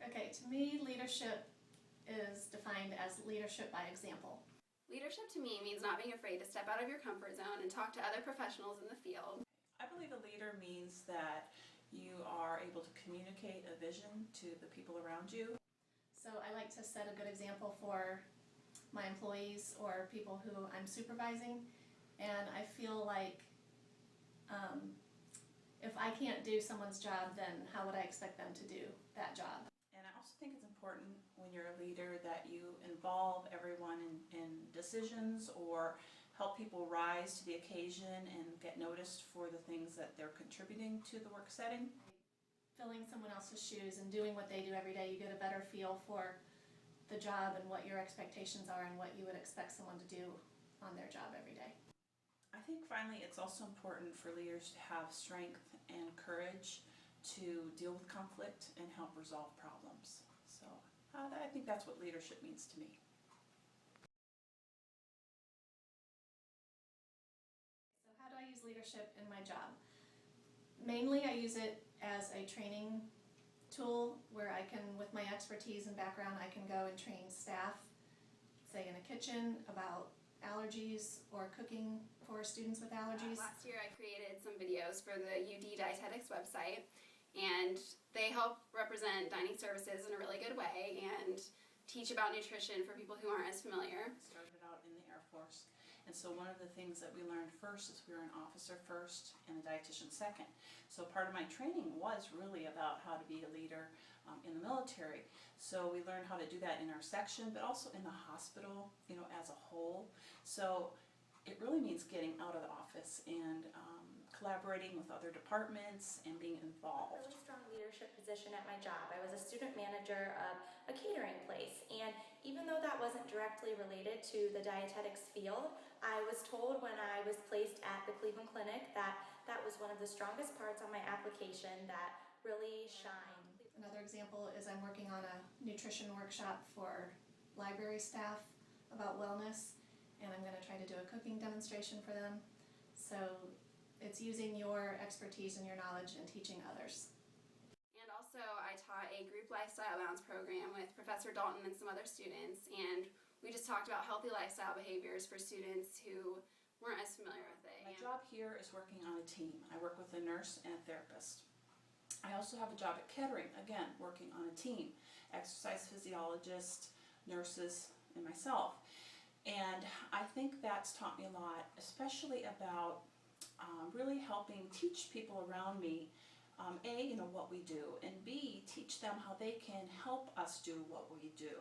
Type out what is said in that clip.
Okay, to me, leadership is defined as leadership by example. Leadership to me means not being afraid to step out of your comfort zone and talk to other professionals in the field. I believe a leader means that you are able to communicate a vision to the people around you. So I like to set a good example for my employees or people who I'm supervising, and I feel like if I can't do someone's job, then how would I expect them to do that job? And I also think it's important when you're a leader that you involve everyone in decisions or help people rise to the occasion and get noticed for the things that they're contributing to the work setting. Filling someone else's shoes and doing what they do every day, you get a better feel for the job and what your expectations are and what you would expect someone to do on their job every day. I think finally it's also important for leaders to have strength and courage to deal with conflict and help resolve problems. So I think that's what leadership means to me. So how do I use leadership in my job? Mainly I use it as a training tool where I can, with my expertise and background, I can go and train staff, say in a kitchen, about allergies or cooking for students with allergies. Last year I created some videos for the UD Dietetics website, and they help represent dining services in a really good way and teach about nutrition for people who aren't as familiar. Started out in the Air Force, and so one of the things that we learned first is we were an officer first and a dietitian second. So part of my training was really about how to be a leader in the military. So we learned how to do that in our section, but also in the hospital, as a whole. So it really means getting out of the office and collaborating with other departments and being involved. Really strong leadership position at my job. I was a student manager of a catering place, and even though that wasn't directly related to the dietetics field, I was told when I was placed at the Cleveland Clinic that that was one of the strongest parts on my application that really shined. Another example is I'm working on a nutrition workshop for library staff about wellness, and I'm going to try to do a cooking demonstration for them. So it's using your expertise and your knowledge and teaching others. And also I taught a group lifestyle balance program with Professor Dalton and some other students, and we just talked about healthy lifestyle behaviors for students who weren't as familiar with it. My job here is working on a team. I work with a nurse and a therapist. I also have a job at Kettering, again, working on a team, exercise physiologist, nurses, and myself. And I think that's taught me a lot, especially about really helping teach people around me, A, what we do, and B, teach them how they can help us do what we do.